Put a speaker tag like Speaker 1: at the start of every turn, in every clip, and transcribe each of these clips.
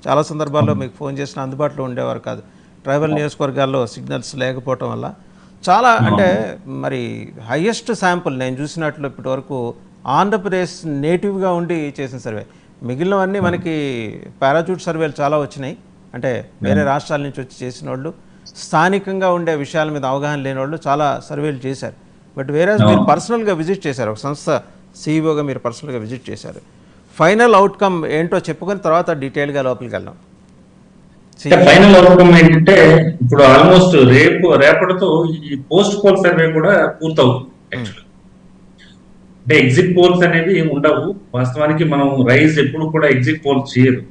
Speaker 1: చాలా సందర్భాల్లో మీకు ఫోన్ చేసిన అందుబాటులో ఉండేవారు కాదు. ట్రైబల్ నియోజకవర్గాల్లో సిగ్నల్స్ లేకపోవటం వల్ల చాలా అంటే మరి హైయెస్ట్ శాంపుల్ నేను చూసినట్లు ఇప్పటి వరకు ఆంధ్రప్రదేశ్ నేటివ్గా ఉండి చేసిన సర్వే. మిగిలినవన్నీ మనకి పారాచూట్ సర్వేలు చాలా వచ్చినాయి, అంటే వేరే రాష్ట్రాల నుంచి వచ్చి చేసిన వాళ్ళు, స్థానికంగా ఉండే విషయాల మీద అవగాహన లేని వాళ్ళు చాలా సర్వేలు చేశారు. బట్ వేరే మీరు పర్సనల్గా విజిట్ చేశారు, ఒక సంస్థ సీఈఓగా మీరు పర్సనల్గా విజిట్ చేశారు. ఫైనల్ అవుట్కమ్ ఏంటో చెప్పుకొని తర్వాత డీటెయిల్గా లోపలికి వెళ్దాం.
Speaker 2: ఫైనల్ అవుట్కమ్ ఏంటంటే ఇప్పుడు ఆల్మోస్ట్ రేపటితో ఈ పోస్ట్ పోల్ సర్వే కూడా పూర్తవుతుంది. యాక్చువల్లీ అంటే ఎగ్జిట్ పోల్స్ అనేవి ఉండవు. వాస్తవానికి మనం రైజ్ ఎప్పుడు కూడా ఎగ్జిట్ పోల్స్ చేయరు.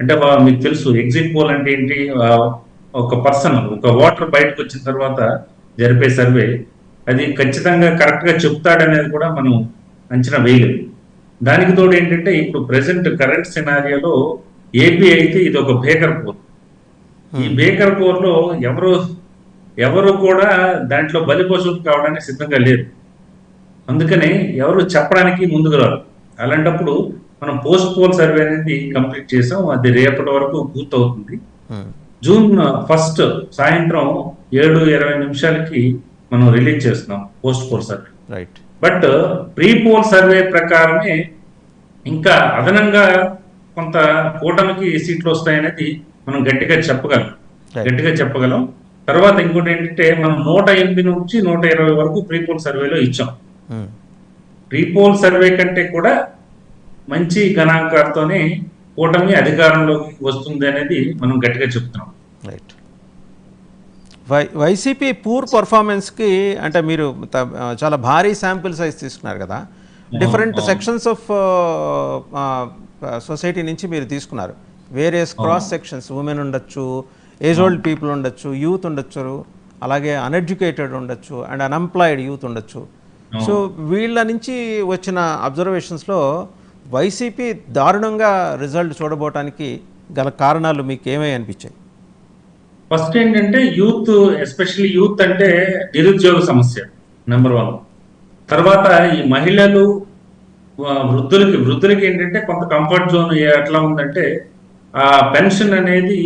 Speaker 2: అంటే మీకు తెలుసు ఎగ్జిట్ పోల్ అంటే ఏంటి, ఒక పర్సన్ ఒక ఓటర్ బయటకు వచ్చిన తర్వాత జరిపే సర్వే, అది ఖచ్చితంగా కరెక్ట్ గా చెప్తాడనేది కూడా మనం అంచనా వేయలేదు. దానికి తోడు ఏంటంటే ఇప్పుడు ప్రెసెంట్ కరెంట్ సినారియోలో ఏపీ అయితే ఇది ఒక బేకర్ పోర్. ఈ బేకర్ పోర్ లో ఎవరు కూడా దాంట్లో బలిపశువులు కావడానికి సిద్ధంగా లేరు. అందుకని ఎవరు చెప్పడానికి ముందుకు రారు. అలాంటప్పుడు మనం పోస్ట్ పోల్ సర్వే అనేది కంప్లీట్ చేసాం. అది రేపటి వరకు పూర్తవుతుంది. జూన్ 1 సాయంత్రం 7:20 మనం రిలీజ్ చేస్తున్నాం post poll survey.
Speaker 1: Right.
Speaker 2: But pre poll survey ప్రకారమే ఇంకా అదనంగా కొంత కూటమికి సీట్లు వస్తాయనేది మనం గట్టిగా చెప్పగలం. తర్వాత ఇంకోటి ఏంటంటే మనం 108 నుంచి 120 వరకు ప్రీ పోల్ సర్వేలో ఇచ్చాం. ప్రీ పోల్ సర్వే కంటే కూడా మంచి గణాంకాలతోనే కూటమి అధికారంలోకి వస్తుంది అనేది మనం గట్టిగా చెప్తున్నాం.
Speaker 1: రైట్. వైసీపీ పూర్ పర్ఫార్మెన్స్కి అంటే మీరు చాలా భారీ శాంపిల్ సైజ్ తీసుకున్నారు కదా, డిఫరెంట్ సెక్షన్స్ ఆఫ్ సొసైటీ నుంచి మీరు తీసుకున్నారు. వేరియస్ క్రాస్ సెక్షన్స్, ఉమెన్ ఉండొచ్చు, ఏజ్ ఓల్డ్ పీపుల్ ఉండొచ్చు, యూత్ ఉండొచ్చు, అలాగే అన్ఎడ్యుకేటెడ్ ఉండొచ్చు అండ్ అన్ఎంప్లాయిడ్ యూత్ ఉండొచ్చు. సో వీళ్ళ నుంచి వచ్చిన అబ్జర్వేషన్స్లో వైసీపీ దారుణంగా రిజల్ట్ చూడబోటానికి గల కారణాలు మీకు ఏమై అనిపించాయి?
Speaker 2: ఫస్ట్ ఏంటంటే యూత్, ఎస్పెషల్లీ యూత్ అంటే నిరుద్యోగ సమస్య నెంబర్ 1. తర్వాత ఈ మహిళలు, వృద్ధులకి ఏంటంటే కొంత కంఫర్ట్ జోన్ ఎట్లా ఉందంటే ఆ పెన్షన్ అనేది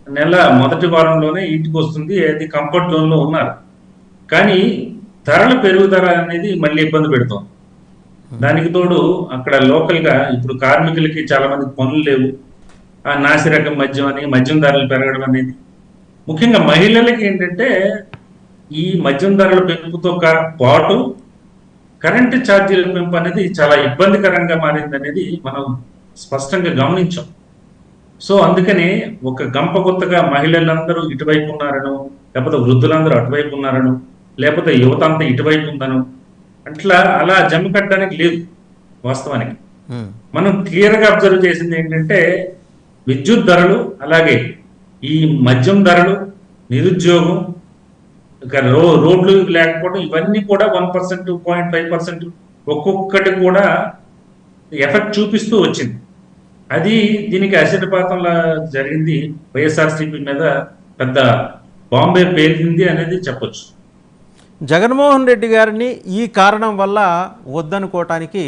Speaker 2: నెల మొదటి వారంలోనే ఇంటికి వస్తుంది, అది కంఫర్ట్ జోన్ లో ఉన్నారు. కానీ ధరల పెరుగుదల అనేది మళ్ళీ ఇబ్బంది పెడుతోంది. దానికి తోడు అక్కడ లోకల్ గా ఇప్పుడు కార్మికులకి చాలా మందికి పనులు లేవు, ఆ నాసిరకం మద్యం ధరలు పెరగడం అనేది, ముఖ్యంగా మహిళలకి ఏంటంటే ఈ మద్యం ధరల పెంపుతో పాటు కరెంటు ఛార్జీల పెంపు అనేది చాలా ఇబ్బందికరంగా మారింది అనేది మనం స్పష్టంగా గమనించాం. సో అందుకనే ఒక గంప కొత్తగా మహిళలందరూ ఇటువైపు ఉన్నారను, లేకపోతే వృద్ధులందరూ అటువైపు ఉన్నారను, లేకపోతే యువత అంతా ఇటువైపు ఉందను, అలా జమ కట్టడానికి లేదు. వాస్తవానికి మనం క్లియర్ గా అబ్జర్వ్ చేసింది ఏంటంటే విద్యుత్ ధరలు, అలాగే ఈ మద్యం ధరలు, నిరుద్యోగం, రోడ్లు లేకపోవడం, ఇవన్నీ కూడా 1%, 0.5% ఒక్కొక్కటి కూడా ఎఫెక్ట్ చూపిస్తూ వచ్చింది. అది దీనికి అశటపాతంలా జరిగింది. వైఎస్ఆర్సీపీ మీద పెద్ద బాంబే పేలింది అనేది చెప్పొచ్చు.
Speaker 1: జగన్మోహన్ రెడ్డి గారిని ఈ కారణం వల్ల వద్దనుకోవటానికి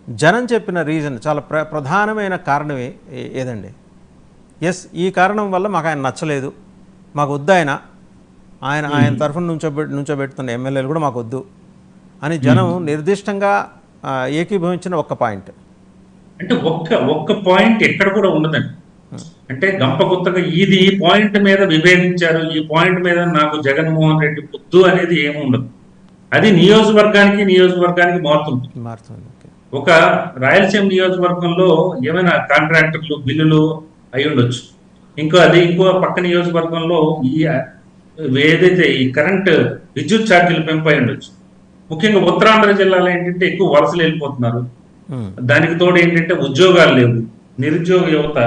Speaker 1: జనం చెప్పిన రీజన్, చాలా ప్రధానమైన కారణం ఏదండి? ఎస్, ఈ కారణం వల్ల మాకు ఆయన నచ్చలేదు, మాకు వద్దు, ఆయన తరఫున నుంచోబెడుతున్న ఎమ్మెల్యేలు కూడా మాకు వద్దు అని జనం నిర్దిష్టంగా ఏకీభవించిన ఒక్క పాయింట్
Speaker 2: అంటే ఒక్క పాయింట్ ఎక్కడ కూడా ఉండదండి. అంటే గంప కొత్తగా ఈ పాయింట్ మీద విభేదించారు, ఈ పాయింట్ మీద నాకు జగన్మోహన్ రెడ్డి వద్దు అనేది ఏమి ఉండదు. అది నియోజకవర్గానికి మారుతుంది. ఒక రాయలసీమ నియోజకవర్గంలో ఏమైనా కాంట్రాక్టర్లు బిల్లులు అయి ఉండొచ్చు, ఇంకో పక్క నియోజకవర్గంలో ఏదైతే ఈ కరెంట్ విద్యుత్ ఛార్జీలు పెంపు అయి ఉండొచ్చు. ముఖ్యంగా ఉత్తరాంధ్ర జిల్లాలో ఏంటంటే ఎక్కువ వలసలు వెళ్ళిపోతున్నారు. దానికి తోడు ఏంటంటే ఉద్యోగాలు లేవు, నిరుద్యోగ యువత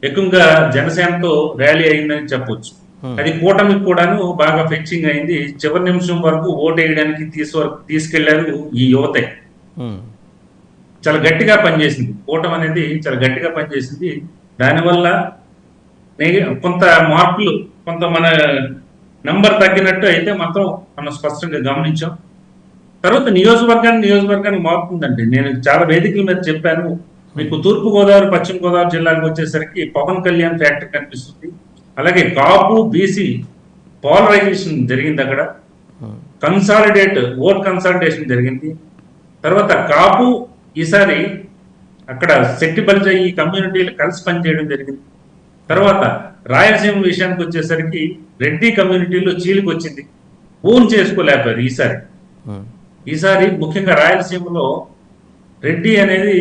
Speaker 2: ఎక్కువగా జనసేనతో ర్యాలీ అయిందని చెప్పొచ్చు. అది కూటమికి కూడాను బాగా ఫెచ్చింగ్ అయింది. చివరి నిమిషం వరకు ఓటు వేయడానికి తీసుకెళ్లారు ఈ యువతే. చాలా గట్టిగా పనిచేసింది కూటమి అనేది, చాలా గట్టిగా పనిచేసింది. దానివల్ల కొంత మార్పులు, కొంత మన నంబర్ తగ్గినట్టు అయితే మనం స్పష్టంగా గమనించాం. తర్వాత నియోజకవర్గానికి మారుతుందండి. నేను చాలా వేదికల మీద చెప్పాను, మీకు తూర్పు గోదావరి పశ్చిమ గోదావరి జిల్లాలకు వచ్చేసరికి పవన్ కళ్యాణ్ ఫ్యాక్టర్ కనిపిస్తుంది. అలాగే కాపు బీసీ పోలరైజేషన్ జరిగింది, అక్కడ ఓట్ కన్సాలిడేషన్ జరిగింది. తర్వాత కాపు ఈసారి అక్కడ శెట్టి బలిజ ఈ కమ్యూనిటీలు కలిసి పనిచేయడం జరిగింది. తర్వాత రాయలసీమ విషయానికి వచ్చేసరికి రెడ్డి కమ్యూనిటీలో చీలికి వచ్చింది, ఓన్ చేసుకోలేకపోయారు. ఈసారి ముఖ్యంగా రాయలసీమలో రెడ్డి అనేది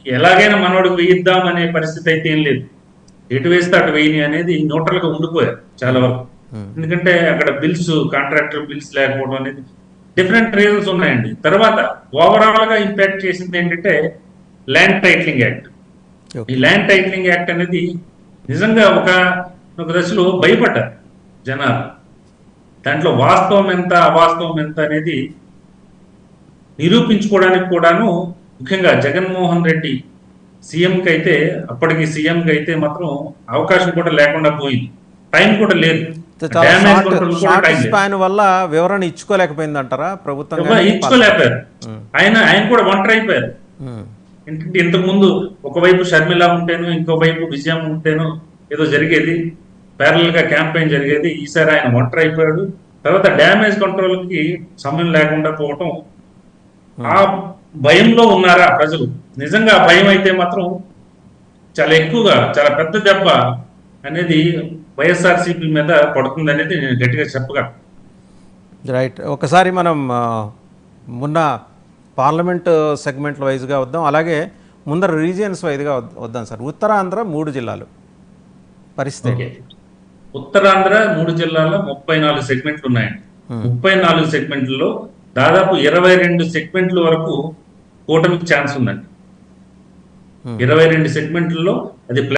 Speaker 2: ఎలాగైనా మనోడికి వేయిద్దాం అనే పరిస్థితి అయితే ఏం లేదు. ఎటు వేస్తే అటు వేయని అనేది న్యూట్రల్ గా ఉండిపోయారు చాలా వరకు. ఎందుకంటే అక్కడ బిల్స్, కాంట్రాక్టర్ బిల్స్ లేకపోవడం అనేది డిఫరెంట్ రీజన్స్ ఉన్నాయండి. తర్వాత ఓవరాల్ గా ఇంపాక్ట్ చేసింది ఏంటంటే ల్యాండ్ టైటిలింగ్ యాక్ట్. ఈ ల్యాండ్ టైటిలింగ్ యాక్ట్ అనేది నిజంగా ఒక దశలో భయపడ్డారు జనాలు. దాంట్లో వాస్తవం ఎంత అవాస్తవం ఎంత అనేది నిరూపించుకోవడానికి కూడాను ముఖ్యంగా జగన్మోహన్ రెడ్డి అప్పటికి సీఎంకి అయితే మాత్రం అవకాశం కూడా లేకుండా పోయింది, టైం కూడా లేదు.
Speaker 1: వల్ల వివరణ ఇచ్చుకోలేకపోయింది అంటారా ప్రభుత్వం?
Speaker 2: ఇచ్చుకోలేకపోయారు. ఆయన కూడా ఒంటరి అయిపోయారు. ఏంటంటే ఇంతకు ముందు ఒకవైపు షర్మిల ఉంటేను, ఇంకోవైపు విజయం ఉంటేను ఏదో జరిగేది, ప్యారల్ గా క్యాంపెయిన్ జరిగేది. ఈసారి ఆయన ఒంటరి అయిపోయాడు. తర్వాత డ్యామేజ్ కంట్రోల్ కి సమయం లేకుండా పోవటం, ఆ భయంలో ఉన్నారా ప్రజలు? నిజంగా భయం అయితే మాత్రం చాలా ఎక్కువగా, చాలా పెద్ద దెబ్బ అనేది వైఎస్ఆర్సీపీ మీద పడుతుంది అనేది నేను గట్టిగా చెప్పగలను.
Speaker 1: రైట్. ఒకసారి మనం మొన్న పార్లమెంట్ సెగ్మెంట్ల వైజ్గా వద్దాం, అలాగే ముందర రీజియన్స్ వైజ్గా వద్దాం సార్. ఉత్తరాంధ్ర 3 జిల్లాలు పరిస్థితి.
Speaker 2: ఉత్తరాంధ్ర 3 జిల్లాల్లో 34 సెగ్మెంట్లు ఉన్నాయండి. 34 సెగ్మెంట్లలో దాదాపు 22 సెగ్మెంట్ల వరకు కూటమికి ఛాన్స్ ఉందండి. 22 సెగ్మెంట్లలో అది